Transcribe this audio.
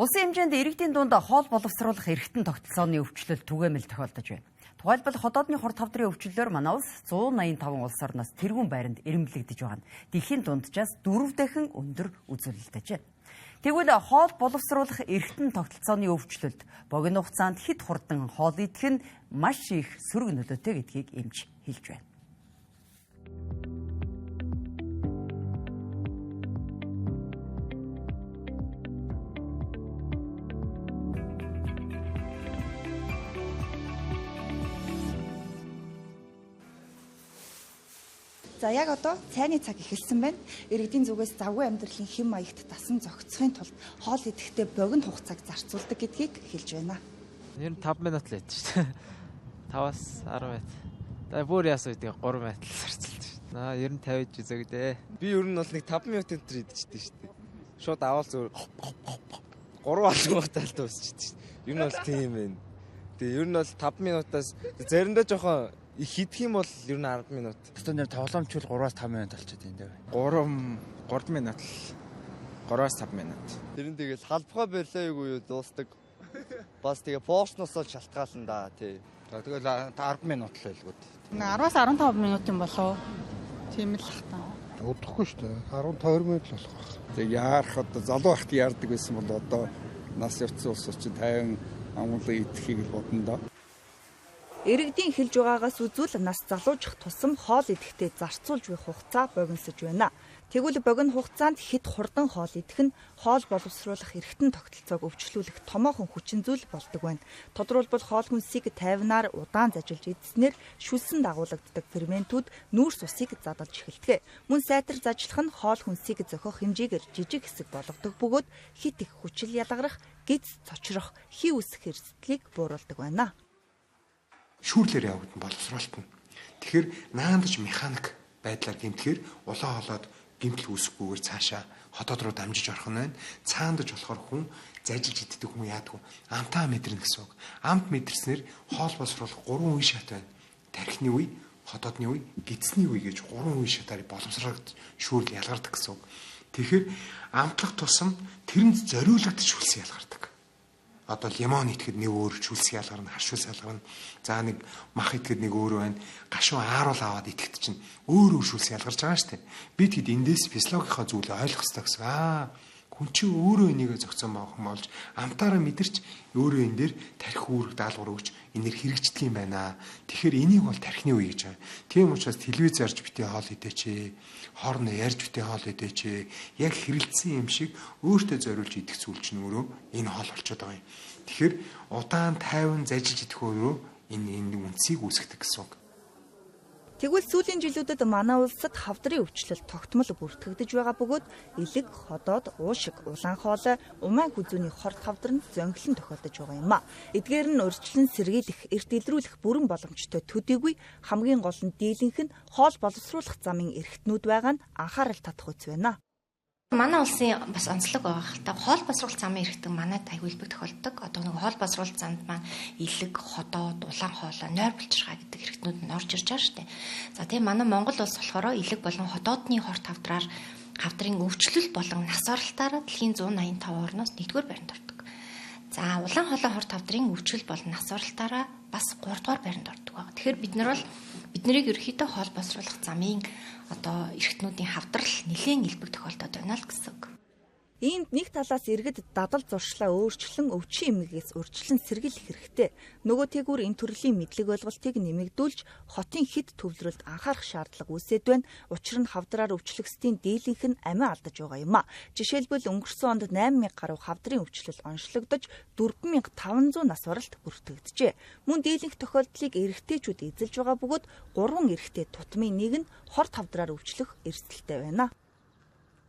Улсын хэмжээнд иргэдийн дунд хоол боловсруулах эрхтэн тогтолцооны өвчлөл түгээмэл тохиолдож байна. Тухайлбал ходоодны хор тавдрын өвчлөлөөр манай улс 185 улс орноос тэргүүн байранд ирэмблэгдэж байгаа нь дэлхийн дунджаас 4 дахин өндөр үзүүлэлтэж байна. Тэгвэл хоол боловсруулах эрхтэн тогтолцооны өвчлөлд богино хугацаанд хэд хурдан хоол идэх нь маш их сөрөг нөлөөтэй гэдгийг эмч хэлж байна. За яг одоо цайны цаг эхэлсэн байна. Иргэдийн зүгээс завгүй амьдралын хэм маягт дасан зохицохын тулд хоол идэхдээ богино хугацааг зарцуулдаг гэдгийг хэлж байна. Ер нь 5 минут л ядчих шүү дээ. 5-аас 10 минут. За бүр яас үедээ 3 минут л зарцуулж шүү. Ер нь 50 үзэгдээ. Би ер нь бол нэг 5 минут өнтер идчихдэг шүү дээ. Шууд аваад зүгээр 3 алгуутай л дуусчихдаг шүү дээ. Ер нь бол тийм байна. Тэгээ ер нь бол 5 минутаас заримдаа жоохон их хидэх юм бол ер нь 10 минут. Өстөнд тоглоомчвол 3-аас 5 минут болчиход энэ. 3 минут л 3-аас 5 минут. Тэр нь тэгэл халбахаа байлаагүй юу дуустдаг. Бас тэгээ поршноос л шалтгаална да тий. Тэгэл 10 минут л байлгууд. 10-аас 15 минутын болов. Тийм л ах та. Удахгүй шүү дээ. 10-20 минут л болох байх. Тэг яарах одоо залуу ахт яардаг байсан бол одоо нас явцсан улс чинь 50 амгалан идэхийг л бодно да. Иргэдийн хэлж байгаагаас үзвэл нас залуужих тусам хоол идэхдээ зарцуулж буй хугацаа богиносож байна. Тэгвэл богино хугацаанд хэд хурдан хоол идэх нь хоол боловсруулах эрхтэн тогтолцоог өвчлүүлэх томоохон хүчин зүйл болдог байна. Тодорхойлбол хоол хүнсийг тайвнаар удаан зажилж идснээр шүлсэн дагуулгаддаг ферментүүд нүүрс усыг задалж эхэлдэг. Мөн сайтар зажлах нь хоол хүнсийг зохиох хэмжээгээр жижиг хэсэг болгодог бөгөөд хит их хүчил ялгарах, гиз цочрох, хий үсэх эрсдлийг бууруулдаг байна. Шүүрлэр явагдсан боловсруулалт нь. Тэгэхээр наандаж механик байдлаар гэмтэхээр улаан холоод гэмтэл үүсэхгүйгээр цаашаа хотод руу дамжиж орох нь байна. Цаандаж болохоор хүн зажилж иддэг хүн яадаг вэ? Амтаа мэдрэнэ гэсэн үг. Амт мэдэрснээр хоол боловсруулах 3 үе шат байна. Тархины үе, хотоодны үе, гидсний үе гэж 3 үе шатаар боловсруулалт шүүрл ялгардаг гэсэн үг. Тэгэхээр амтлах тусам тэрэнд зориулагдаж шүлсэн ялгардаг. Одоо лимон идэхэд нэг өөр шүлс ялгарна, хашуус ялгарна. За нэг мах идэхэд нэг өөр байна. Гашуун ааруул аваад идэхэд чинь өөр шүлс ялгарч байгаа шүү дээ. Бид хэд эндээс физиологийнхаа зүйлээ ойлгох хэрэгтэй гэсэн. Хүн чинь өөрөө энийгээ зохицсон бахан болж амтаараа мэдэрч өөрөө энэ дээр тархи үүрэг даалгавар өгч энээр хэрэгждэг юм байна. Тэгэхээр энийг бол тархины үе гэж байгаа. Тийм учраас телевиз ярьж битээ хоол идээч. Хоорно ярьж битээ хоол идээч. Яг хэрэгэлсэн юм шиг өөртөө зориулж идэх зүйл чинь өөрөө энэ хоол болчиход байгаа юм. Тэгэхээр удаан тайван зажилж идэх өөрөө энэ үнцийг үүсгдэг гэсэн үг. Тэгвэл сүүлийн жилүүдэд манай улсад хавдрын өвчлөл тогтмол бүртгэгдэж байгаа бөгөөд элэг, ходоод, уушиг, улаан хоолой, умаа хүзүүний хорт хавдар нь зөнгөлөн тохиолдож байгаа юм а. Эдгээр нь урьдчилан сэргийлэх, эрт илрүүлэх бүрэн боломжтой төдийгүй хамгийн гол нь дийлэнх нь хоол боловсруулах замын эрхтнүүд байгаа нь анхаарал татах үс байна. Манай улсын бас онцлог байгаа хэлтэй хоол боловсруулалт замын эрхтэн манайд аюулгүй тохиолдог. Одоо нэг хоол боловсруулалт замд маань элэг, ходоод, улаан хоолой, нойр булчирхай гэдэг эрхтнүүд нь орж ирж байгаа шүү дээ. За тийм манай Монгол улс болохоор элэг болон ходоодны хорт хавдраар хавдрын өвчлөл болон нас оролтаараа дэлхийн 185 орноос 1-р байранд ордог. За улаан хоолой хорт хавдрын өвчлөл болон нас оролтаараа бас 3-р байранд ордог байгаа. Тэгэхээр бид нар бол биднийг ерөөхдөө хоол боловсруулах замын одоо эрхтнүүдийн хавдрал нэлээд илбэг тохиолдоод байна л гэсэн үг. Иймд нэг талаас иргэд дадал зуршлаа өөрчлөн өвчин эмгэгээс урьдчилан сэргийлэх хэрэгтэй. Нөгөө тэгүр энэ төрлийн мэдлэг ойлголтыг нэмэгдүүлж хотын хэд төвлөрөлд анхаарах шаардлага үүсээд байна. Учир нь хавдраар өвчлөгсдийн дийлэнх нь амиа алдаж байгаа юм а. Жишээлбэл өнгөрсөн онд 8000 гаруй хавдрын өвчлөл онцлогдож 4500 нас оролт бүртгэгджээ. Мөн дийлэнх тохиолдлыг эрэгтэйчүүд эзэлж байгаа бөгөөд 3 эрэгтэй тутмын нэг нь хорт хавдраар өвчлөх эрсдэлтэй байна.